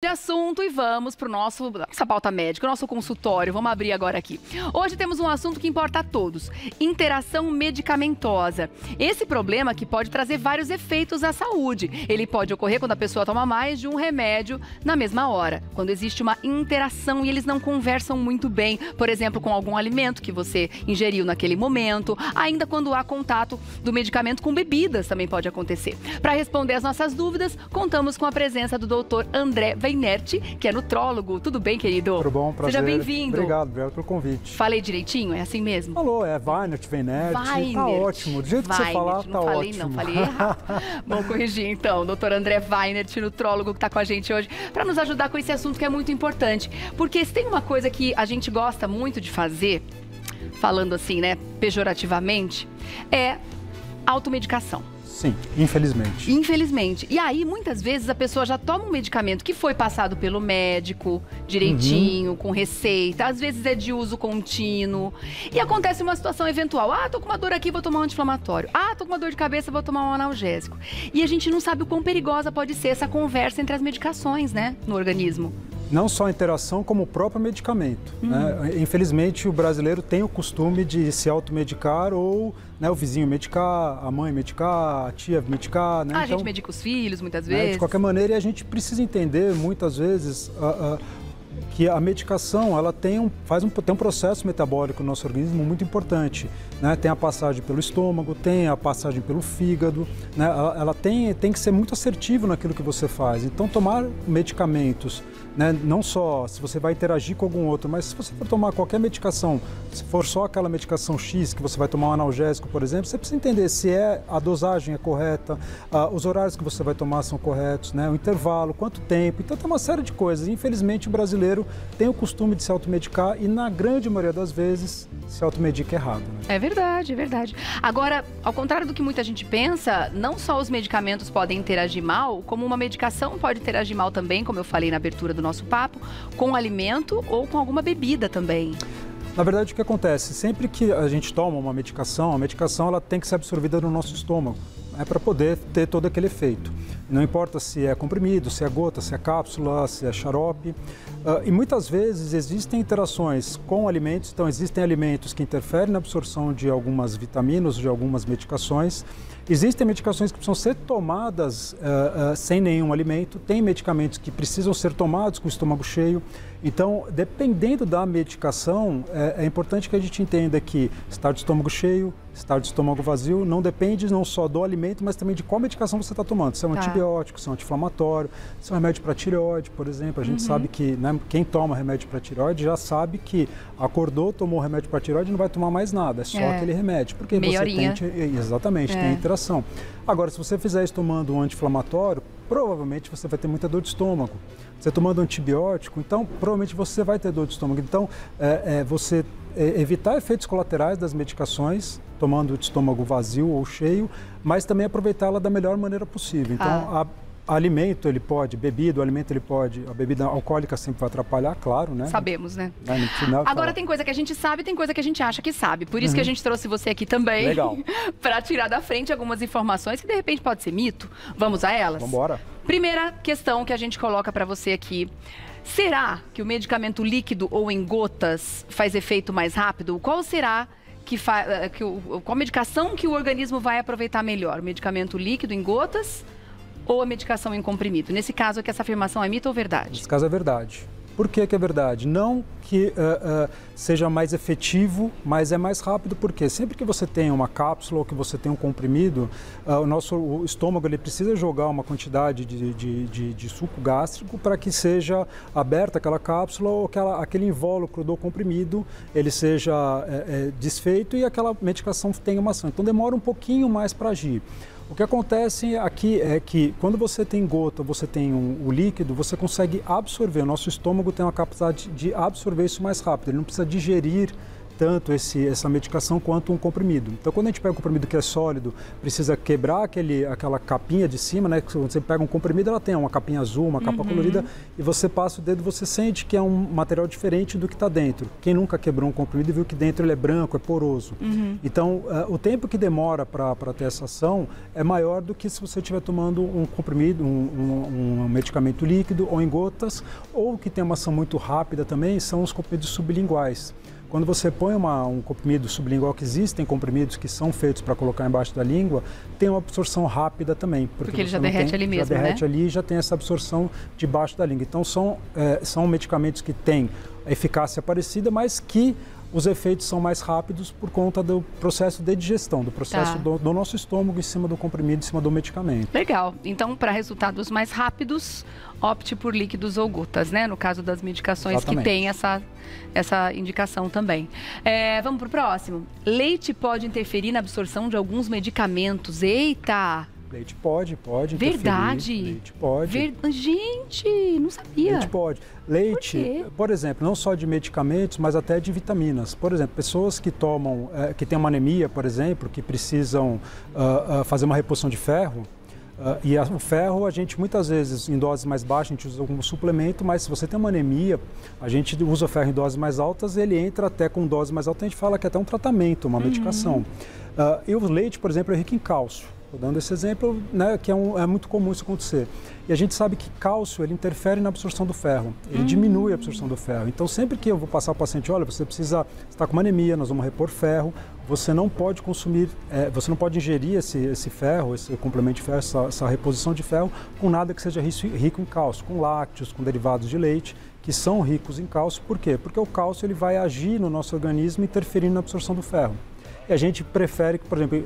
De assunto e vamos para nossa pauta médica, o nosso consultório. Vamos abrir agora aqui. Hoje temos um assunto que importa a todos: interação medicamentosa. Esse problema que pode trazer vários efeitos à saúde. Ele pode ocorrer quando a pessoa toma mais de um remédio na mesma hora, quando existe uma interação e eles não conversam muito bem, por exemplo, com algum alimento que você ingeriu naquele momento, ainda quando há contato do medicamento com bebidas também pode acontecer. Para responder as nossas dúvidas, contamos com a presença do Dr. André Weinerti, que é nutrólogo. Tudo bem, querido? Tudo bom, prazer. Seja bem-vindo. Obrigado pelo convite. Falei direitinho? É assim mesmo? Falou, é Weinerti, tá ótimo. Do jeito que você falar, tá ótimo. Não falei errado. Vamos corrigir então. Dr. André Weinerti, nutrólogo, que está com a gente hoje, para nos ajudar com esse assunto que é muito importante. Porque se tem uma coisa que a gente gosta muito de fazer, falando assim, né, pejorativamente, é automedicação. Sim, infelizmente. Infelizmente. E aí, muitas vezes, a pessoa já toma um medicamento que foi passado pelo médico, direitinho, com receita. Às vezes é de uso contínuo. E acontece uma situação eventual. Ah, tô com uma dor aqui, vou tomar um anti-inflamatório. Ah, tô com uma dor de cabeça, vou tomar um analgésico. E a gente não sabe o quão perigosa pode ser essa conversa entre as medicações, né, no organismo. Não só a interação, como o próprio medicamento. Né? Infelizmente, o brasileiro tem o costume de se automedicar ou, né, o vizinho medicar, a mãe medicar, a tia medicar. Né? A gente medica os filhos, muitas vezes. De qualquer maneira, e a gente precisa entender, muitas vezes, que a medicação ela tem um processo metabólico no nosso organismo muito importante. Né? Tem a passagem pelo estômago, tem a passagem pelo fígado. Né? Ela tem que ser muito assertivo naquilo que você faz. Então, tomar medicamentos, né, não só se você vai interagir com algum outro, mas se você for tomar qualquer medicação, se for só aquela medicação X, que você vai tomar um analgésico, por exemplo, você precisa entender se a dosagem é correta, os horários que você vai tomar são corretos, né, o intervalo, quanto tempo. Então, tem uma série de coisas. Infelizmente, o brasileiro tem o costume de se automedicar e, na grande maioria das vezes, se automedica errado. Né? É verdade, é verdade. Agora, ao contrário do que muita gente pensa, não só os medicamentos podem interagir mal, como uma medicação pode interagir mal também, como eu falei na abertura do nosso papo, com alimento ou com alguma bebida também. Na verdade, o que acontece? Sempre que a gente toma uma medicação, a medicação ela tem que ser absorvida no nosso estômago, né, para poder ter todo aquele efeito. Não importa se é comprimido, se é gota, se é cápsula, se é xarope. E muitas vezes existem interações com alimentos, então existem alimentos que interferem na absorção de algumas vitaminas, de algumas medicações. Existem medicações que precisam ser tomadas sem nenhum alimento, tem medicamentos que precisam ser tomados com o estômago cheio. Então, dependendo da medicação, é importante que a gente entenda que estar de estômago cheio, estar de estômago vazio, não depende não só do alimento, mas também de qual medicação você está tomando. Se é um antibiótico, se é um anti-inflamatório, se é um remédio para tireoide, por exemplo. A gente sabe que, né, quem toma remédio para tireoide já sabe que acordou, tomou remédio para tireoide, não vai tomar mais nada, é só aquele remédio. Porque meia você horinha. Exatamente, tem interação. Agora, se você fizer isso tomando um anti-inflamatório, provavelmente você vai ter muita dor de estômago. Você tomando antibiótico, então provavelmente você vai ter dor de estômago. Então, você evitar efeitos colaterais das medicações, tomando de estômago vazio ou cheio, mas também aproveitá-la da melhor maneira possível. Então, alimento ele pode, bebida, o alimento ele pode, a bebida alcoólica sempre vai atrapalhar, claro, né? Sabemos, né? Não, agora tem coisa que a gente sabe, tem coisa que a gente acha que sabe. Por isso que a gente trouxe você aqui também. Legal. Para tirar da frente algumas informações que de repente pode ser mito. Vamos a elas? Vamos embora. Primeira questão que a gente coloca para você aqui. Será que o medicamento líquido ou em gotas faz efeito mais rápido? Qual será qual medicação que o organismo vai aproveitar melhor? O medicamento líquido em gotas ou a medicação em comprimido? Nesse caso aqui, essa afirmação é mito ou verdade? Nesse caso é verdade. Por que é verdade? Não que seja mais efetivo, mas é mais rápido, porque sempre que você tem uma cápsula ou que você tem um comprimido, o estômago ele precisa jogar uma quantidade de suco gástrico para que seja aberta aquela cápsula ou aquele invólucro do comprimido ele seja desfeito e aquela medicação tenha uma ação. Então demora um pouquinho mais para agir. O que acontece aqui é que quando você tem gota, você tem o líquido, você consegue absorver. O nosso estômago tem uma capacidade de absorver isso mais rápido. Ele não precisa digerir tanto essa medicação quanto um comprimido. Então, quando a gente pega um comprimido que é sólido, precisa quebrar aquela capinha de cima, né? Quando você pega um comprimido, ela tem uma capinha azul, uma capa colorida, e você passa o dedo, você sente que é um material diferente do que está dentro. Quem nunca quebrou um comprimido viu que dentro ele é branco, é poroso. Então, o tempo que demora para ter essa ação é maior do que se você estiver tomando um comprimido, um medicamento líquido ou em gotas, ou que tem uma ação muito rápida também, são os comprimidos sublinguais. Quando você põe um comprimido sublingual, que existem comprimidos que são feitos para colocar embaixo da língua, tem uma absorção rápida também. Porque ele já derrete ali mesmo, já derrete ali e já tem essa absorção debaixo da língua. Então, são medicamentos que têm eficácia parecida, mas que os efeitos são mais rápidos por conta do processo de digestão, do processo do nosso estômago em cima do comprimido, em cima do medicamento. Legal. Então, para resultados mais rápidos, opte por líquidos ou gotas, né? No caso das medicações. Exatamente. Que tem essa indicação também. Vamos para o próximo. Leite pode interferir na absorção de alguns medicamentos. Eita! Leite pode Verdade? Interferir. Leite pode. Gente, não sabia. Leite pode. Leite, por exemplo, não só de medicamentos, mas até de vitaminas. Por exemplo, pessoas que tomam, que têm uma anemia, por exemplo, que precisam fazer uma reposição de ferro, e o ferro, a gente muitas vezes, em doses mais baixas, a gente usa como suplemento, mas se você tem uma anemia, a gente usa o ferro em doses mais altas, ele entra até com doses mais altas, a gente fala que é até um tratamento, uma medicação. E o leite, por exemplo, é rico em cálcio. Estou dando esse exemplo, né, que é muito comum isso acontecer. E a gente sabe que cálcio, ele interfere na absorção do ferro, ele diminui a absorção do ferro. Então, sempre que eu vou passar ao paciente, olha, você está com uma anemia, nós vamos repor ferro, você não pode consumir, você não pode ingerir esse ferro, esse complemento de ferro, essa reposição de ferro, com nada que seja rico em cálcio, com lácteos, com derivados de leite, que são ricos em cálcio. Por quê? Porque o cálcio ele vai agir no nosso organismo, interferindo na absorção do ferro. E a gente prefere que, por exemplo,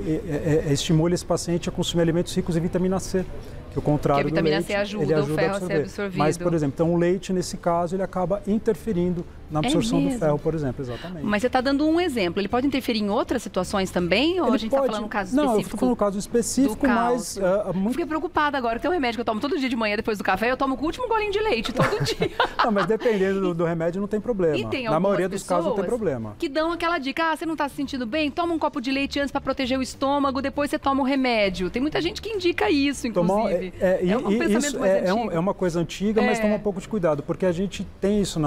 estimule esse paciente a consumir alimentos ricos em vitamina C, que o contrário do leite, a vitamina C ajuda o ferro a ser absorvido. Mas, por exemplo, então o leite, nesse caso, ele acaba interferindo na absorção do ferro, por exemplo, exatamente. Mas você está dando um exemplo. Ele pode interferir em outras situações também? Ou a gente está falando um caso específico? Não, eu estou falando um caso específico, mas... Fiquei preocupada agora, que tem um remédio que eu tomo todo dia de manhã, depois do café, eu tomo com o último golinho de leite, todo dia. Não, mas dependendo do remédio, não tem problema. E tem na maioria dos casos, não tem problema. Que dão aquela dica, você não está se sentindo bem? Toma um copo de leite antes para proteger o estômago, depois você toma o remédio. Tem muita gente que indica isso, inclusive. É uma coisa antiga, mas toma um pouco de cuidado, porque a gente tem isso,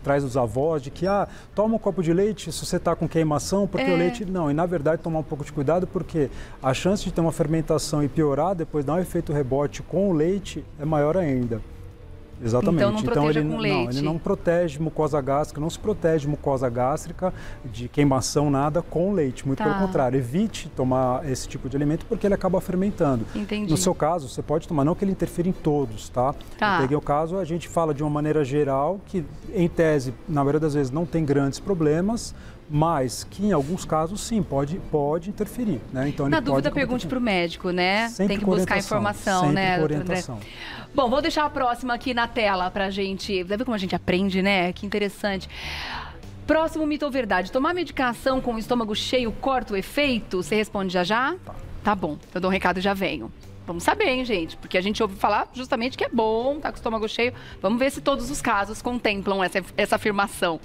traz dos avós, de que, toma um copo de leite se você está com queimação, porque o leite... Não, e na verdade tomar um pouco de cuidado, porque a chance de ter uma fermentação e piorar, depois dar um efeito rebote com o leite, é maior ainda. Exatamente. Então não proteja com leite. Não, ele não protege mucosa gástrica, não se protege mucosa gástrica de queimação, nada com leite. Muito pelo contrário, evite tomar esse tipo de alimento porque ele acaba fermentando. Entendi. No seu caso, você pode tomar, não que ele interfira em todos, tá? Eu peguei o caso, a gente fala de uma maneira geral, que em tese, na maioria das vezes, não tem grandes problemas, mas que em alguns casos, sim, pode interferir, né? Então, na dúvida, pergunte para o médico, né? Sempre tem que buscar informação, sempre né? Com orientação. Bom, vou deixar a próxima aqui na tela pra gente. Vai ver como a gente aprende, né? Que interessante. Próximo mito ou verdade. Tomar medicação com o estômago cheio corta o efeito? Você responde já? Tá bom. Eu dou um recado e já venho. Vamos saber, hein, gente? Porque a gente ouve falar justamente que é bom, tá com o estômago cheio. Vamos ver se todos os casos contemplam essa afirmação.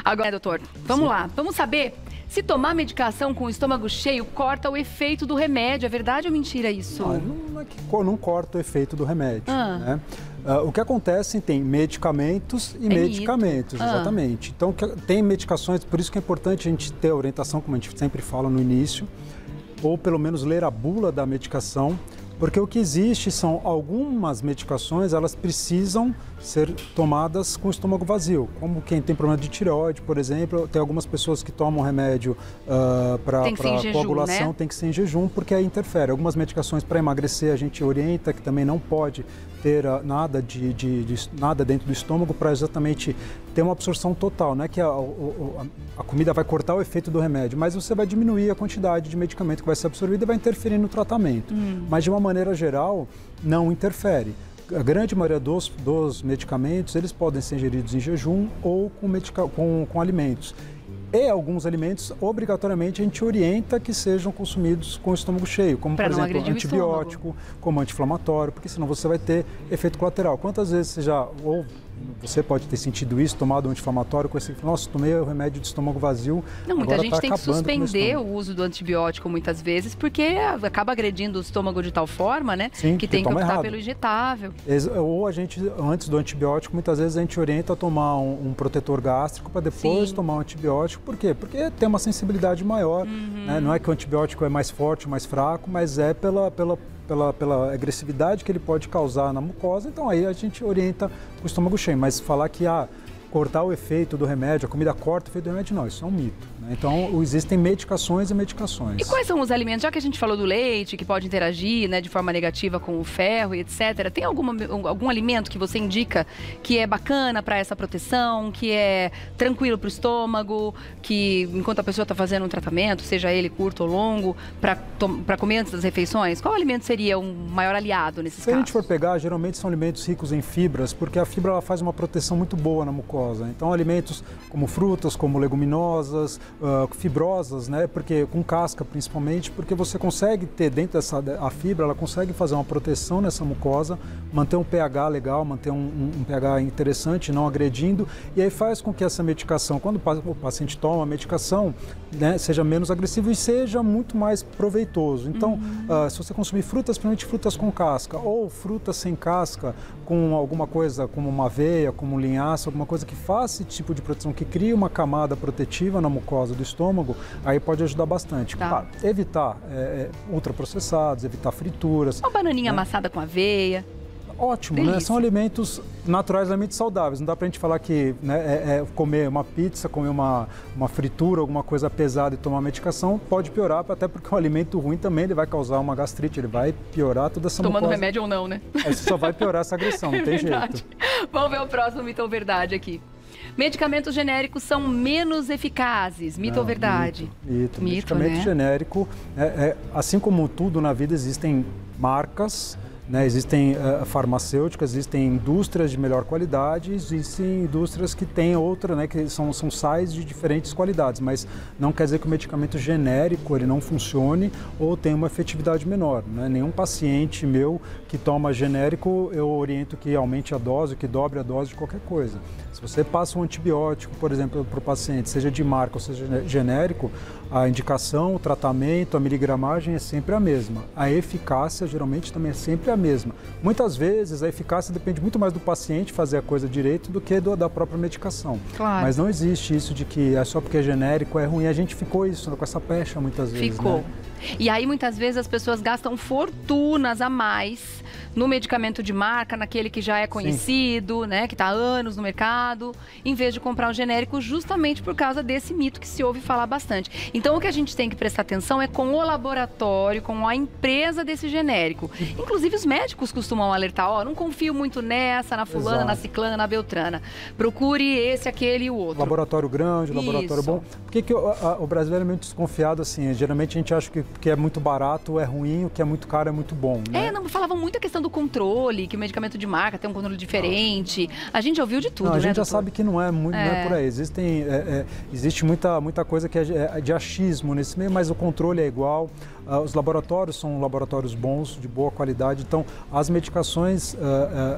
Agora, doutor, vamos lá. Vamos saber se tomar medicação com o estômago cheio corta o efeito do remédio. É verdade ou mentira isso? Não é que não corta o efeito do remédio, né? O que acontece, tem medicamentos e medicamentos, exatamente. Então, tem medicações, por isso que é importante a gente ter a orientação, como a gente sempre fala no início, ou pelo menos ler a bula da medicação, porque o que existe são algumas medicações, elas precisam ser tomadas com o estômago vazio, como quem tem problema de tireoide, por exemplo, tem algumas pessoas que tomam remédio para coagulação, né? Tem que ser em jejum, porque aí interfere. Algumas medicações para emagrecer a gente orienta que também não pode ter nada nada dentro do estômago para exatamente ter uma absorção total, não é que a comida vai cortar o efeito do remédio, mas você vai diminuir a quantidade de medicamento que vai ser absorvido e vai interferir no tratamento. Mas de uma maneira geral, não interfere. A grande maioria dos medicamentos, eles podem ser ingeridos em jejum ou com alimentos. E alguns alimentos, obrigatoriamente, a gente orienta que sejam consumidos com o estômago cheio, como, por exemplo, antibiótico, como anti-inflamatório, porque senão você vai ter efeito colateral. Quantas vezes você já, ou você pode ter sentido isso, tomado um anti-inflamatório, com esse, nossa, tomei o remédio de estômago vazio. Não, muita gente tem que suspender o uso do antibiótico muitas vezes, porque acaba agredindo o estômago de tal forma, né? Sim, que tem que optar pelo injetável. Ou a gente, antes do antibiótico, muitas vezes a gente orienta a tomar um protetor gástrico para depois tomar um antibiótico. Por quê? Porque tem uma sensibilidade maior. Né? Não é que o antibiótico é mais forte, mais fraco, mas é pela agressividade que ele pode causar na mucosa. Então aí a gente orienta o estômago cheio. Mas falar que cortar o efeito do remédio, a comida corta o efeito do remédio, não, isso é um mito. Né? Então, existem medicações e medicações. E quais são os alimentos? Já que a gente falou do leite, que pode interagir, né, de forma negativa com o ferro e etc., tem algum alimento que você indica que é bacana para essa proteção, que é tranquilo para o estômago, que enquanto a pessoa está fazendo um tratamento, seja ele curto ou longo, para comer antes das refeições, qual alimento seria um maior aliado nesses casos? Se a gente for pegar, geralmente são alimentos ricos em fibras, porque a fibra ela faz uma proteção muito boa na mucosa. Então, alimentos como frutas, como leguminosas, fibrosas, né? Porque com casca principalmente, porque você consegue ter dentro a fibra, ela consegue fazer uma proteção nessa mucosa, manter um pH legal, manter um pH interessante, não agredindo, e aí faz com que essa medicação, quando o paciente toma a medicação, né, seja menos agressivo e seja muito mais proveitoso. Então, se você consumir frutas, principalmente frutas com casca, ou frutas sem casca, com alguma coisa como uma aveia, como um linhaça, alguma coisa que faça esse tipo de proteção, que cria uma camada protetiva na mucosa do estômago, aí pode ajudar bastante. Tá. Claro, evitar ultraprocessados, evitar frituras. Uma bananinha amassada com aveia. Ótimo, delícia. Né? São alimentos naturais, alimentos saudáveis. Não dá pra gente falar que, né, comer uma pizza, comer uma fritura, alguma coisa pesada e tomar medicação pode piorar, até porque o alimento ruim também ele vai causar uma gastrite, ele vai piorar toda essa Tomando mucosa. remédio ou não, né? Isso só vai piorar essa agressão, não tem jeito. Vamos ver o próximo mito ou verdade aqui. Medicamentos genéricos são menos eficazes, mito ou verdade? Mito. Medicamento genérico, assim como tudo na vida, existem marcas, né, existem farmacêuticas, existem indústrias de melhor qualidade, existem indústrias que têm outra, né, que são sais de diferentes qualidades, mas não quer dizer que o medicamento genérico ele não funcione ou tenha uma efetividade menor. Né? Nenhum paciente meu que toma genérico, eu oriento que aumente a dose, que dobre a dose de qualquer coisa. Se você passa um antibiótico, por exemplo, para o paciente, seja de marca ou seja genérico, a indicação, o tratamento, a miligramagem é sempre a mesma. A eficácia geralmente também é sempre a mesma. Muitas vezes a eficácia depende muito mais do paciente fazer a coisa direito do que da própria medicação. Claro. Mas não existe isso de que é só porque é genérico é ruim. A gente ficou com essa pecha muitas vezes. Ficou. Né? E aí muitas vezes as pessoas gastam fortunas a mais no medicamento de marca, naquele que já é conhecido, né, que está há anos no mercado, em vez de comprar um genérico, justamente por causa desse mito que se ouve falar bastante. Então o que a gente tem que prestar atenção é com o laboratório, com a empresa desse genérico. Inclusive os médicos costumam alertar, não confio muito nessa, na fulana, Exato. na ciclana, na beltrana. Procure esse, aquele e o outro. Laboratório grande, laboratório bom. Por que o brasileiro é muito desconfiado assim? Geralmente a gente acha que é muito barato é ruim, o que é muito caro é muito bom. Né? Falavam muito a questão do controle, que o medicamento de marca tem um controle diferente. A gente ouviu de tudo, A gente já doutor? sabe que não é muito, não é por aí. Existe muita coisa que é de achismo nesse meio, mas o controle é igual. Os laboratórios são laboratórios bons, de boa qualidade. Então, as medicações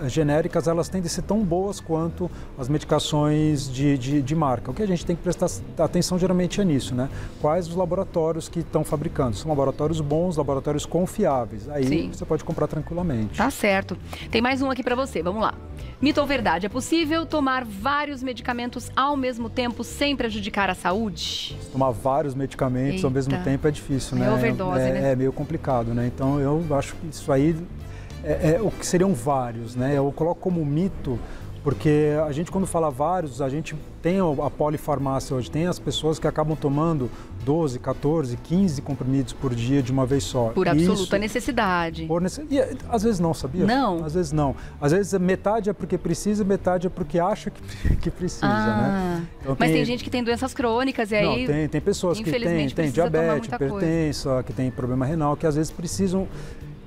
genéricas, elas tendem a ser tão boas quanto as medicações de marca. O que a gente tem que prestar atenção geralmente é nisso, né? Quais os laboratórios que estão fabricando? São laboratórios bons, laboratórios confiáveis. Aí Sim. você pode comprar tranquilamente. Tá certo. Tem mais um aqui pra você, vamos lá. Mito ou verdade, é possível tomar vários medicamentos ao mesmo tempo sem prejudicar a saúde? Tomar vários medicamentos ao mesmo tempo é difícil, né? É overdose, né? É meio complicado, né? Então eu acho que isso aí o que seriam vários, né? Eu coloco como mito, porque a gente quando fala vários, a gente tem a polifarmácia hoje, tem as pessoas que acabam tomando 12, 14, 15 comprimidos por dia de uma vez só. Por absoluta necessidade. E às vezes não, sabia? Não? Às vezes não. Às vezes metade é porque precisa, metade é porque acha que precisa, né? Então, mas tem gente que tem doenças crônicas e aí... Tem pessoas que têm diabetes, hipertensa, que tem problema renal, que às vezes precisam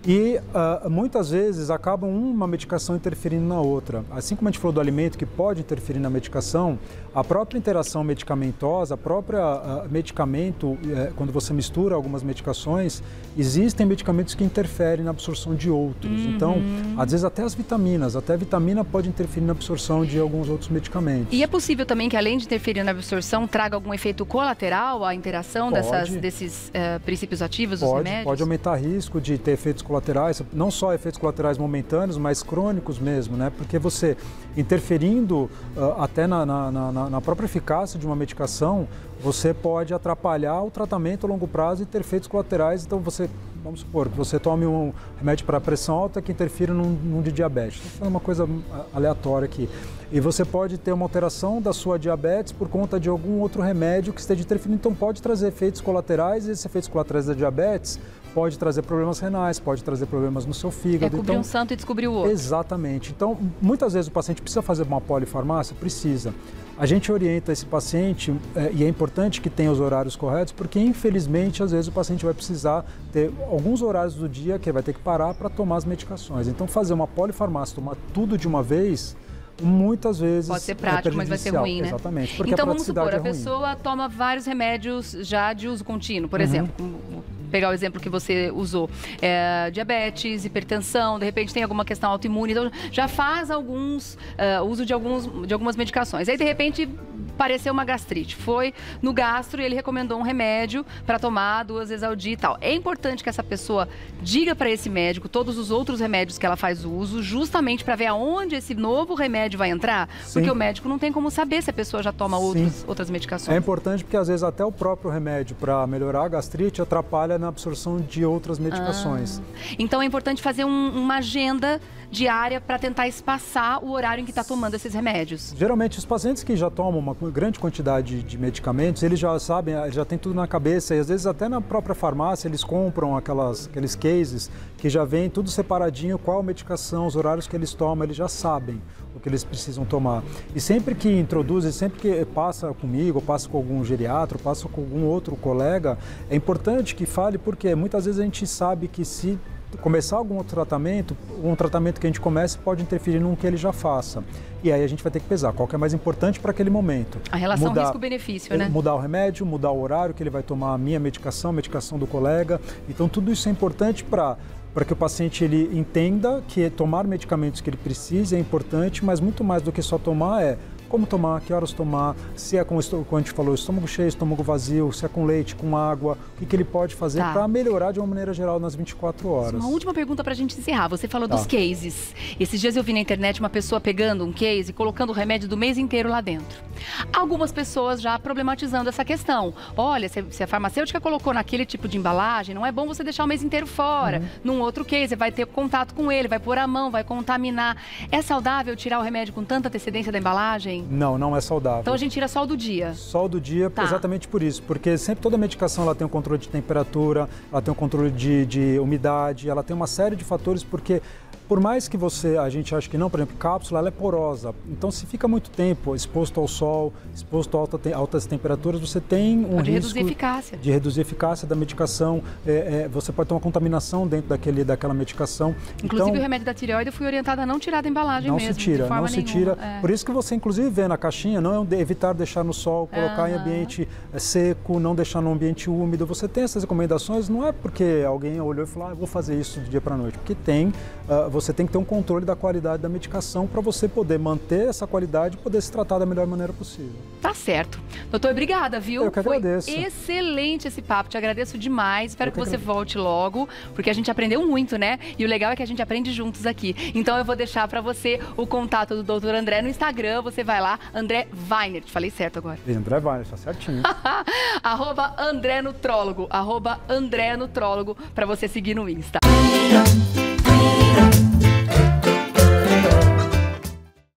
E muitas vezes acabam uma medicação interferindo na outra. Assim como a gente falou do alimento que pode interferir na medicação, a própria interação medicamentosa, a própria medicamento, quando você mistura algumas medicações, existem medicamentos que interferem na absorção de outros. Então, às vezes até as vitaminas, até a vitamina pode interferir na absorção de alguns outros medicamentos. E é possível também que, além de interferir na absorção, traga algum efeito colateral a interação desses princípios ativos dos remédios? Pode aumentar risco de ter efeitos colaterais, não só efeitos colaterais momentâneos, mas crônicos mesmo, né? Porque você interferindo até na própria eficácia de uma medicação, você pode atrapalhar o tratamento a longo prazo e ter efeitos colaterais. Então vamos supor que você tome um remédio para pressão alta que interfira num de diabetes. Estou falando uma coisa aleatória aqui. E você pode ter uma alteração da sua diabetes por conta de algum outro remédio que esteja interferindo. Então pode trazer efeitos colaterais, e esses efeitos colaterais da diabetes pode trazer problemas renais, pode trazer problemas no seu fígado. Cobrir um santo e descobrir o outro. Exatamente. Então, muitas vezes o paciente precisa fazer uma polifarmácia? Precisa. A gente orienta esse paciente, e é importante que tenha os horários corretos, porque infelizmente, às vezes o paciente vai precisar ter alguns horários do dia que ele vai ter que parar para tomar as medicações. Então, fazer uma polifarmácia, tomar tudo de uma vez, muitas vezes pode ser prático, mas vai ser ruim, né? Exatamente, porque então, a praticidade vamos supor, a pessoa toma vários remédios já de uso contínuo, por exemplo, pegar o exemplo que você usou, diabetes, hipertensão, de repente tem alguma questão autoimune, então já faz uso de algumas medicações. Aí, de repente, pareceu uma gastrite. Foi no gastro e ele recomendou um remédio para tomar 2 vezes ao dia e tal. É importante que essa pessoa diga para esse médico todos os outros remédios que ela faz uso, justamente para ver aonde esse novo remédio vai entrar, porque o médico não tem como saber se a pessoa já toma outras medicações. É importante porque, às vezes, até o próprio remédio para melhorar a gastrite atrapalha na absorção de outras medicações. Então é importante fazer uma agenda diária para tentar espaçar o horário em que está tomando esses remédios. Geralmente, os pacientes que já tomam uma grande quantidade de medicamentos, eles já sabem, já tem tudo na cabeça, e às vezes até na própria farmácia eles compram aqueles cases que já vem tudo separadinho, qual medicação, os horários que eles tomam, eles já sabem o que eles precisam tomar. E sempre que introduzem, sempre que passa comigo, passa com algum geriatra, passa com algum outro colega, é importante que fale, porque muitas vezes a gente sabe que se começar algum outro tratamento, um tratamento que a gente comece pode interferir num que ele já faça. E aí a gente vai ter que pesar qual que é mais importante para aquele momento. A relação risco-benefício, né? Mudar o remédio, mudar o horário que ele vai tomar a minha medicação, a medicação do colega. Então tudo isso é importante para que o paciente ele entenda que tomar medicamentos que ele precisa é importante, mas muito mais do que só tomar como tomar, que horas tomar, se é como a gente falou, estômago cheio, estômago vazio, se é com leite, com água, o que ele pode fazer para melhorar de uma maneira geral nas 24 horas. Uma última pergunta para a gente encerrar. Você falou dos cases. Esses dias eu vi na internet uma pessoa pegando um case e colocando o remédio do mês inteiro lá dentro. Algumas pessoas já problematizando essa questão. Olha, se a farmacêutica colocou naquele tipo de embalagem, não é bom você deixar o mês inteiro fora. Num outro case, vai ter contato com ele, vai pôr a mão, vai contaminar. É saudável tirar o remédio com tanta antecedência da embalagem? Não, não é saudável. Então a gente tira só o do dia? Só o do dia, exatamente por isso. Porque sempre toda medicação ela tem um controle de temperatura, ela tem um controle de umidade, ela tem uma série de fatores, porque por mais que a gente ache que não, por exemplo, cápsula, ela é porosa. Então, se fica muito tempo exposto ao sol, exposto a altas temperaturas, você tem um risco de reduzir a eficácia da medicação. Você pode ter uma contaminação dentro daquela medicação. Inclusive, então, o remédio da tireoide, eu fui orientada a não tirar da embalagem mesmo. Não se tira. Por isso que você, inclusive, vê na caixinha, não evitar deixar no sol, colocar em ambiente seco, não deixar no ambiente úmido. Você tem essas recomendações, não é porque alguém olhou e falou, eu vou fazer isso do dia para a noite. Porque você tem que ter um controle da qualidade da medicação para você poder manter essa qualidade e poder se tratar da melhor maneira possível. Tá certo. Doutor, obrigada, viu? Eu que agradeço. Foi excelente esse papo, te agradeço demais. Espero que você volte logo, porque a gente aprendeu muito, né? E o legal é que a gente aprende juntos aqui. Então eu vou deixar para você o contato do Dr. André no Instagram, você vai lá, André Weiner. Te falei certo agora. André Weiner, tá certinho. @André Nutrólogo, @André Nutrólogo, para você seguir no Insta.